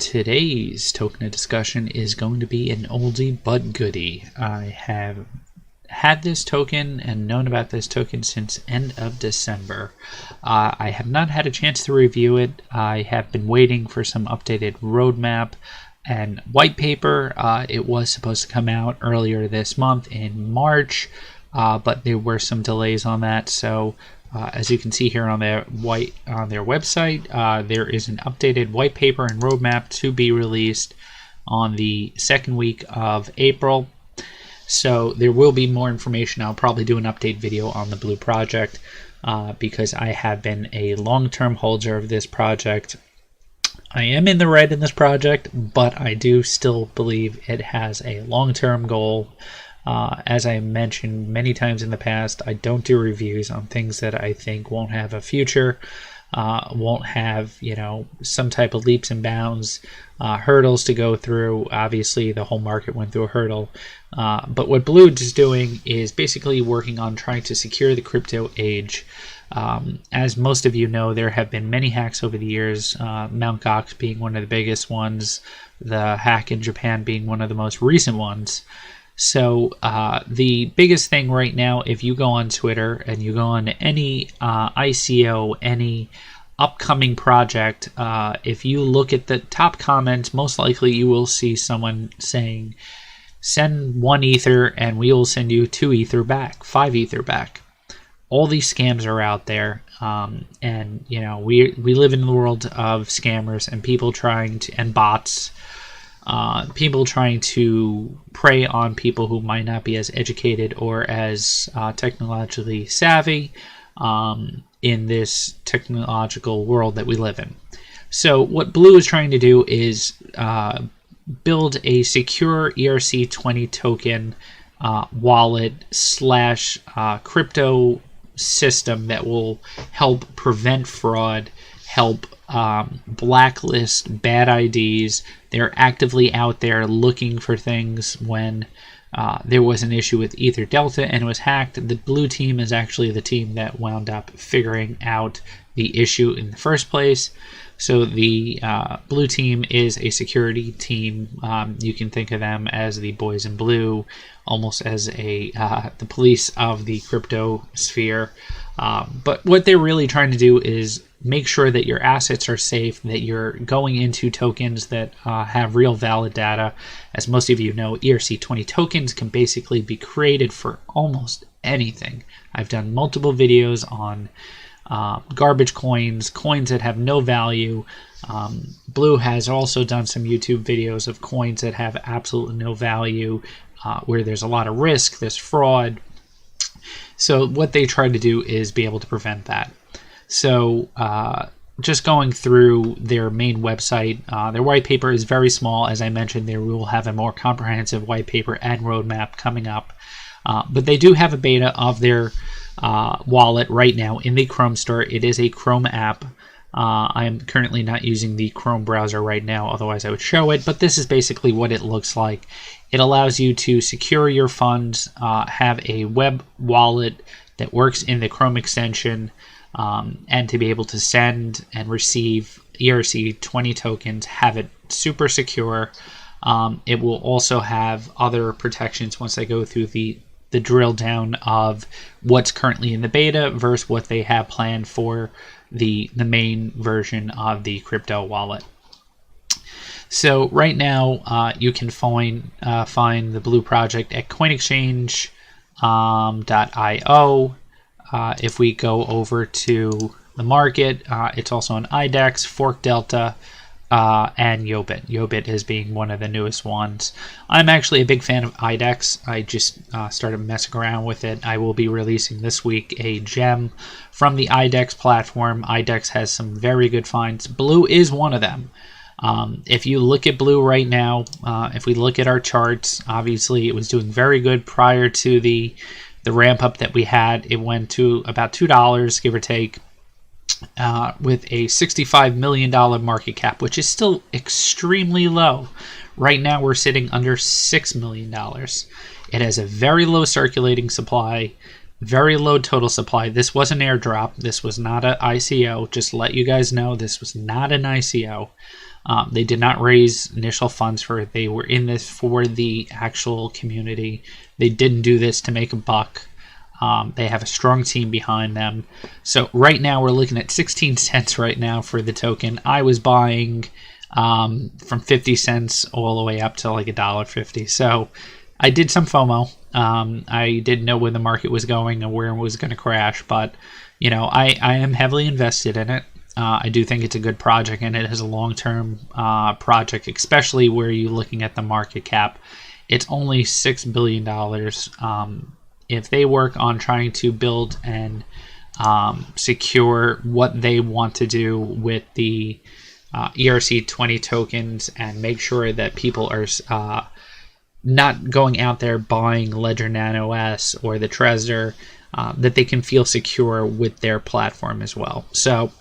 Today's token of discussion is going to be an oldie but goodie. I have had this token and known about this token since end of December. I have not had a chance to review it. I have been waiting for some updated roadmap and white paper. It was supposed to come out earlier this month in March, but there were some delays on that. So as you can see here on their website, there is an updated white paper and roadmap to be released on the second week of April. So there will be more information. I'll probably do an update video on the Blue project because I have been a long-term holder of this project. I am in the red in this project, but I do still believe it has a long-term goal. As I mentioned many times in the past, I don't do reviews on things that I think won't have a future, won't have, some type of leaps and bounds, hurdles to go through. Obviously, the whole market went through a hurdle. But what Blue is doing is basically working on trying to secure the crypto age. As most of you know, there have been many hacks over the years, Mt. Gox being one of the biggest ones, the hack in Japan being one of the most recent ones. So the biggest thing right now, if you go on Twitter and you go on any ICO, any upcoming project, if you look at the top comments, most likely you will see someone saying, send 1 Ether and we will send you 2 Ether back, 5 Ether back. All these scams are out there, and we live in the world of scammers and people and bots. People trying to prey on people who might not be as educated or as technologically savvy in this technological world that we live in. So what Blue is trying to do is build a secure ERC20 token wallet / crypto system that will help prevent fraud, help blacklist bad IDs. They're actively out there looking for things. When there was an issue with Ether Delta and it was hacked, the Blue team is actually the team that wound up figuring out the issue in the first place. So the Blue team is a security team. You can think of them as the boys in blue, almost as the police of the crypto sphere. But what they're really trying to do is make sure that your assets are safe, that you're going into tokens that have real valid data. As most of you know, ERC20 tokens can basically be created for almost anything. I've done multiple videos on garbage coins that have no value. Blue has also done some YouTube videos of coins that have absolutely no value, where there's a lot of risk, there's fraud. So what they try to do is be able to prevent that. So just going through their main website, their white paper is very small. As I mentioned, they will have a more comprehensive white paper and roadmap coming up. But they do have a beta of their wallet right now in the Chrome store. It is a Chrome app. I am currently not using the Chrome browser right now, otherwise I would show it, but this is basically what it looks like. It allows you to secure your funds, have a web wallet that works in the Chrome extension, and to be able to send and receive ERC20 tokens, have it super secure. It will also have other protections once I go through the drill down of what's currently in the beta versus what they have planned for the main version of the crypto wallet. So right now you can find the Blue project at coinexchange.io. If we go over to the market, it's also on IDEX, Fork Delta, and Yobit. Yobit is being one of the newest ones. I'm actually a big fan of IDEX. I just started messing around with it. I will be releasing this week a gem from the IDEX platform. IDEX has some very good finds. Blue is one of them. If you look at Blue right now, if we look at our charts, obviously it was doing very good prior to the ramp up that we had. It went to about $2, give or take, with a $65 million market cap, which is still extremely low. Right now we're sitting under $6 million. It has a very low circulating supply, very low total supply. This was an airdrop. This was not an ICO. Just to let you guys know, this was not an ICO. They did not raise initial funds for it. They were in this for the actual community. They didn't do this to make a buck. They have a strong team behind them. So right now we're looking at 16 cents right now for the token. I was buying from 50 cents all the way up to like $1.50. So I did some FOMO. I didn't know where the market was going and where it was going to crash, but I am heavily invested in it. I do think it's a good project, and it is a long-term project, especially where you're looking at the market cap. It's only $6 billion. If they work on trying to build and secure what they want to do with the ERC20 tokens and make sure that people are not going out there buying Ledger Nano S or the Trezor, that they can feel secure with their platform as well. So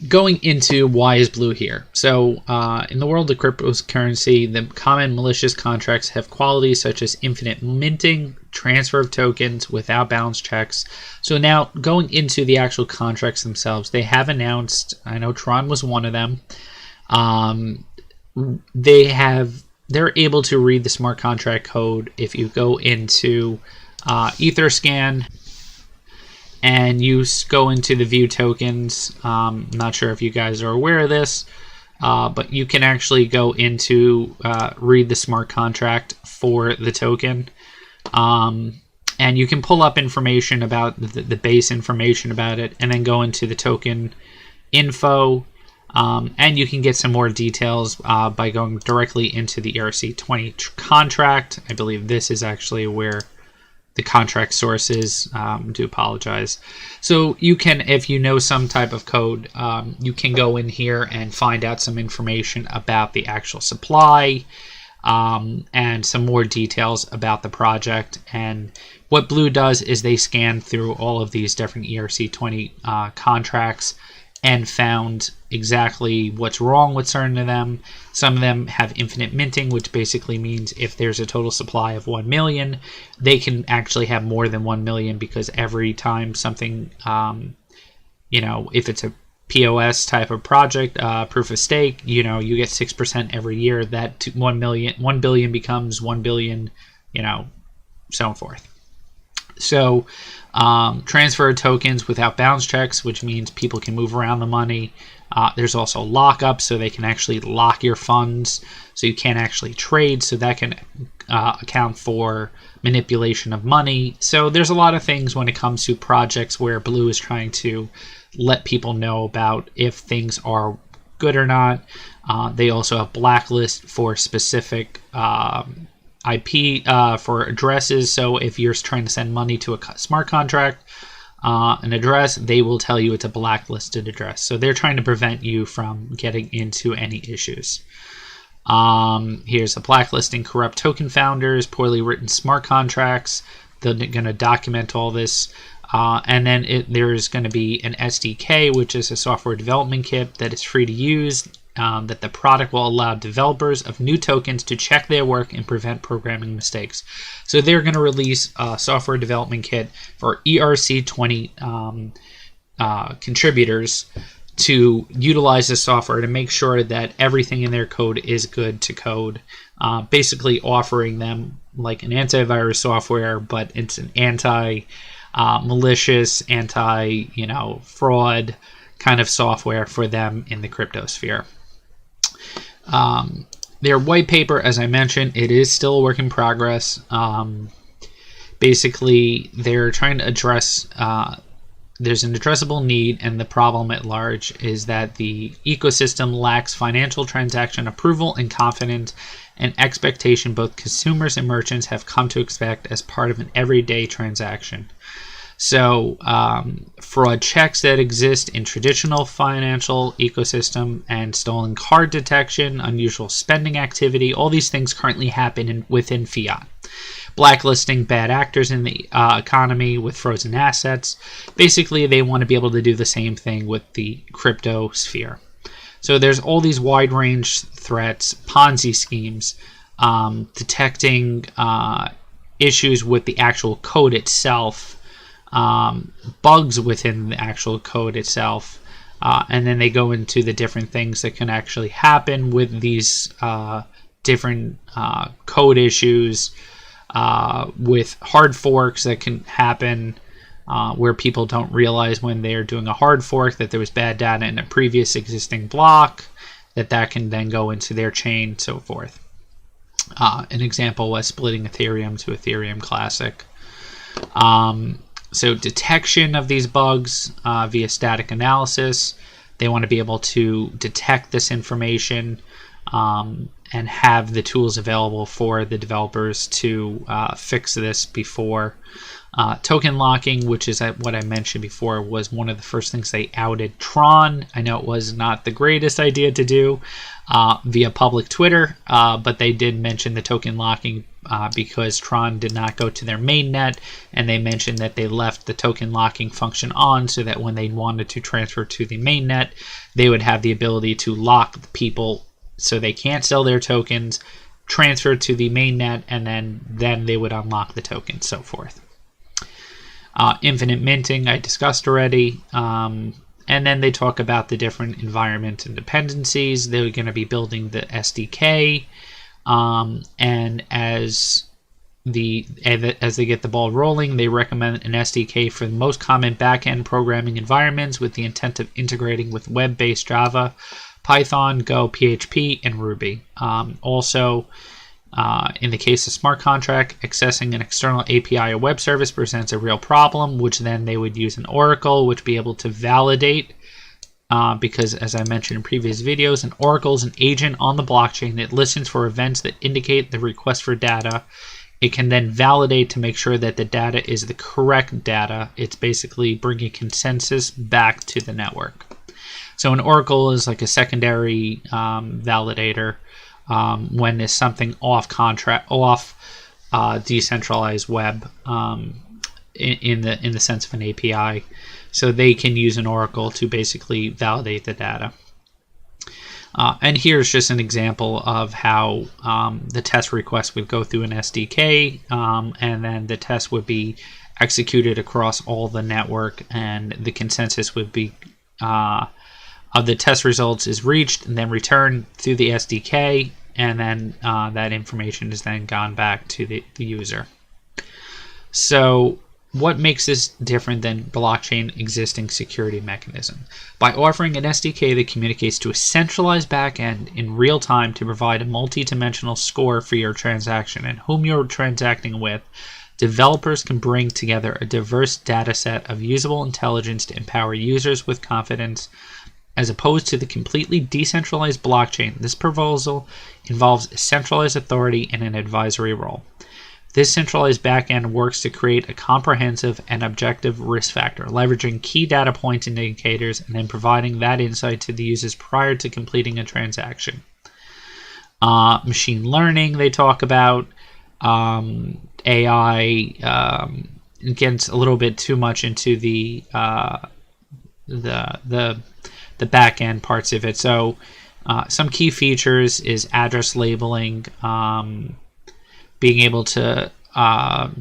going into why is Blue here? So in the world of cryptocurrency, the common malicious contracts have qualities such as infinite minting, transfer of tokens without balance checks. So now going into the actual contracts themselves, they have announced, I know Tron was one of them, they're able to read the smart contract code. If you go into Etherscan and you go into the view tokens, not sure if you guys are aware of this, but you can actually go into read the smart contract for the token, and you can pull up information about the base information about it, and then go into the token info, and you can get some more details by going directly into the ERC20 contract. I believe this is actually where the contract source is. Do apologize. So you can, if you know some type of code, you can go in here and find out some information about the actual supply, and some more details about the project. And what Blue does is they scan through all of these different ERC20 contracts and found exactly what's wrong with certain of them. Some of them have infinite minting, which basically means if there's a total supply of 1 million, they can actually have more than 1 million, because every time something, if it's a POS type of project, proof of stake, you get 6% every year. That 1 billion becomes 1 billion, so on forth. So transfer tokens without balance checks, which means people can move around the money. There's also lockup, so they can actually lock your funds, so you can't actually trade, so that can account for manipulation of money. So there's a lot of things when it comes to projects where Blue is trying to let people know about if things are good or not. They also have blacklist for specific IP for addresses. So if you're trying to send money to a smart contract, an address, they will tell you it's a blacklisted address. So they're trying to prevent you from getting into any issues. Here's a blacklisting corrupt token founders, poorly written smart contracts. They're going to document all this. And then there's going to be an SDK, which is a software development kit that is free to use, that the product will allow developers of new tokens to check their work and prevent programming mistakes. So they're going to release a software development kit for ERC20 contributors to utilize this software to make sure that everything in their code is good to code, basically offering them like an antivirus software, but it's an malicious, fraud kind of software for them in the crypto sphere. Their white paper, as I mentioned, it is still a work in progress. Basically, they're trying to address, there's an addressable need, and the problem at large is that the ecosystem lacks financial transaction approval and confidence and expectation both consumers and merchants have come to expect as part of an everyday transaction. So fraud checks that exist in traditional financial ecosystem and stolen card detection, unusual spending activity, all these things currently happen within fiat. Blacklisting bad actors in the economy with frozen assets. Basically, they want to be able to do the same thing with the crypto sphere. So there's all these wide range threats, Ponzi schemes, detecting issues with the actual code itself, bugs within the actual code itself, And then they go into the different things that can actually happen with these different code issues, with hard forks that can happen, where people don't realize when they're doing a hard fork that there was bad data in a previous existing block, that can then go into their chain, so forth. An example was splitting Ethereum to Ethereum Classic. So detection of these bugs via static analysis. They want to be able to detect this information and have the tools available for the developers to fix this before. Token locking, which is what I mentioned before, was one of the first things they outed Tron. I know it was not the greatest idea to do via public Twitter, but they did mention the token locking because Tron did not go to their mainnet, and they mentioned that they left the token locking function on so that when they wanted to transfer to the mainnet, they would have the ability to lock the people so they can't sell their tokens, transfer to the mainnet, and then they would unlock the token, so forth. Infinite minting, I discussed already. And then they talk about the different environments and dependencies. They're going to be building the SDK. And as they get the ball rolling, they recommend an SDK for the most common backend programming environments with the intent of integrating with web-based Java, Python, Go, PHP, and Ruby. Also, in the case of smart contract, accessing an external API or web service presents a real problem, which then they would use an oracle, which be able to validate, because as I mentioned in previous videos, an oracle is an agent on the blockchain that listens for events that indicate the request for data. It can then validate to make sure that the data is the correct data. It's basically bringing consensus back to the network. So an oracle is like a secondary validator when there's something off decentralized web in the sense of an API. So they can use an oracle to basically validate the data. And here's just an example of how the test request would go through an SDK, and then the test would be executed across all the network, and the consensus would be of the test results is reached and then returned through the SDK, and then that information is then gone back to the user. So what makes this different than blockchain existing security mechanism? By offering an SDK that communicates to a centralized backend in real time to provide a multi-dimensional score for your transaction and whom you're transacting with, developers can bring together a diverse data set of usable intelligence to empower users with confidence. As opposed to the completely decentralized blockchain, this proposal involves a centralized authority and an advisory role. This centralized backend works to create a comprehensive and objective risk factor, leveraging key data points and indicators, and then providing that insight to the users prior to completing a transaction. Machine learning, they talk about. AI gets a little bit too much into the back end parts of it. So some key features is address labeling, being able to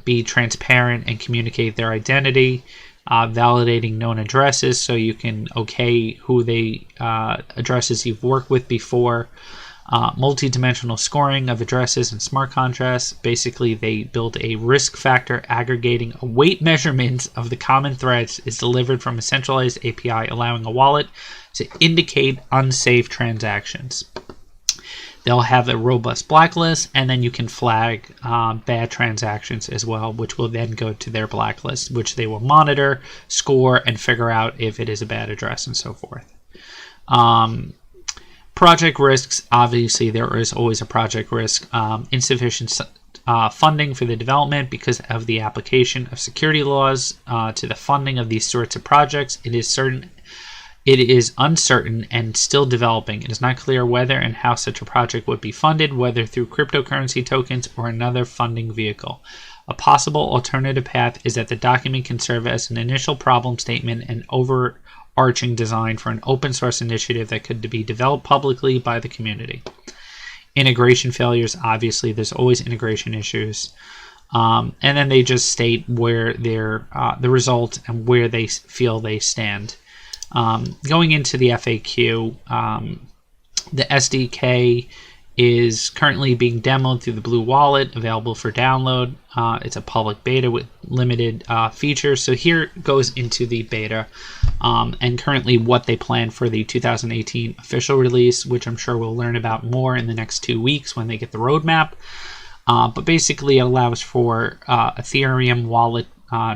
be transparent and communicate their identity, validating known addresses so you can who they addresses you've worked with before, multi-dimensional scoring of addresses and smart contracts. Basically, they build a risk factor aggregating a weight measurement of the common threads is delivered from a centralized API, allowing a wallet to indicate unsafe transactions. They'll have a robust blacklist, and then you can flag bad transactions as well, which will then go to their blacklist, which they will monitor, score, and figure out if it is a bad address and so forth. Project risks, obviously there is always a project risk. Insufficient funding for the development because of the application of security laws to the funding of these sorts of projects. It is uncertain and still developing. It is not clear whether and how such a project would be funded, whether through cryptocurrency tokens or another funding vehicle. A possible alternative path is that the document can serve as an initial problem statement and overarching design for an open source initiative that could be developed publicly by the community. Integration failures, obviously there's always integration issues. And then they just state where the result and where they feel they stand. Going into the FAQ, the SDK is currently being demoed through the Blue Wallet, available for download. It's a public beta with limited features. So here goes into the beta and currently what they plan for the 2018 official release, which I'm sure we'll learn about more in the next 2 weeks when they get the roadmap. But basically it allows for Ethereum wallet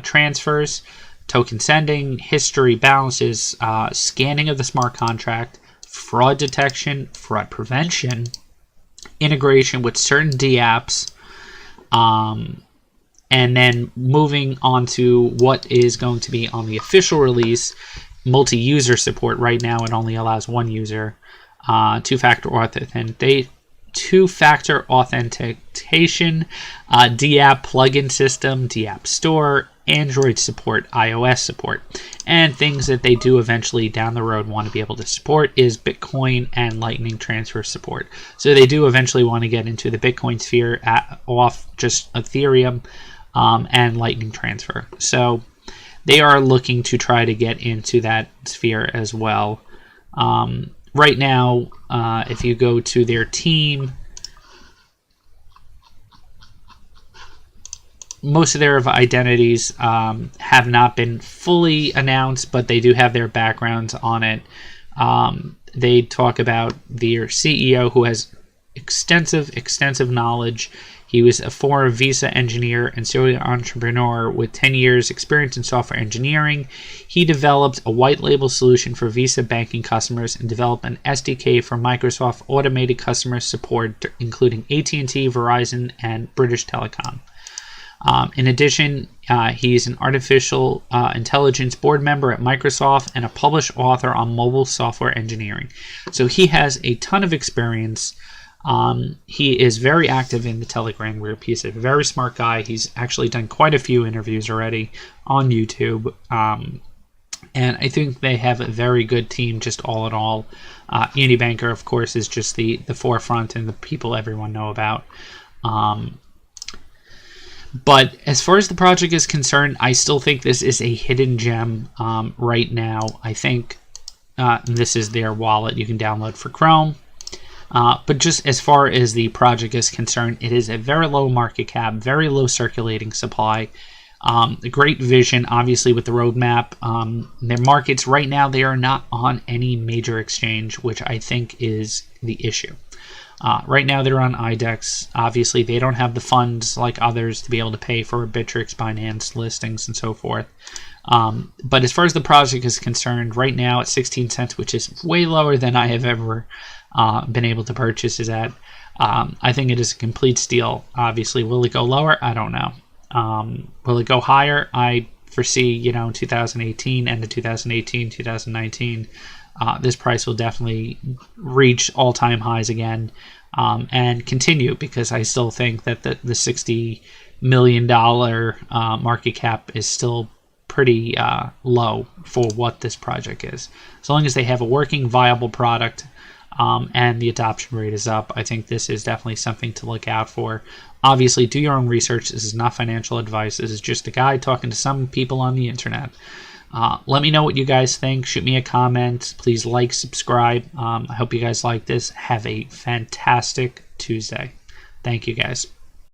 transfers, token sending, history balances, scanning of the smart contract, fraud detection, fraud prevention, integration with certain dApps, and then moving on to what is going to be on the official release, multi-user support. Right now it only allows one user, two-factor authentication, dApp plugin system, dApp store, Android support, iOS support, and things that they do eventually down the road want to be able to support is Bitcoin and Lightning transfer support. So they do eventually want to get into the Bitcoin sphere off just Ethereum and Lightning transfer. So they are looking to try to get into that sphere as well. Right now, if you go to their team, most of their identities have not been fully announced, but they do have their backgrounds on it. They talk about their CEO, who has extensive knowledge. He was a former Visa engineer and serial entrepreneur with 10 years experience in software engineering. He developed a white label solution for Visa banking customers and developed an SDK for Microsoft automated customer support, including AT&T, Verizon, and British Telecom. In addition, he's an artificial intelligence board member at Microsoft and a published author on mobile software engineering. So he has a ton of experience. He is very active in the Telegram group. He's a very smart guy. He's actually done quite a few interviews already on YouTube. And I think they have a very good team just all in all. Unibanker, of course, is just the forefront and the people everyone know about. But as far as the project is concerned, I still think this is a hidden gem right now. I think this is their wallet you can download for Chrome. But just as far as the project is concerned, it is a very low market cap, very low circulating supply. A great vision, obviously, with the roadmap. Their markets right now, they are not on any major exchange, which I think is the issue. Right now they're on IDEX. Obviously they don't have the funds like others to be able to pay for Bittrex, Binance listings and so forth. But as far as the project is concerned, right now at 16 cents, which is way lower than I have ever been able to purchase is at, I think it is a complete steal. Obviously, will it go lower? I don't know. Will it go higher? I foresee, 2018, end of 2018, 2019, this price will definitely reach all-time highs again and continue, because I still think that the $60 million market cap is still pretty low for what this project is. As long as they have a working, viable product and the adoption rate is up, I think this is definitely something to look out for. Obviously, do your own research. This is not financial advice. This is just a guy talking to some people on the internet. Let me know what you guys think. Shoot me a comment. Please like, subscribe. I hope you guys like this. Have a fantastic Tuesday. Thank you, guys.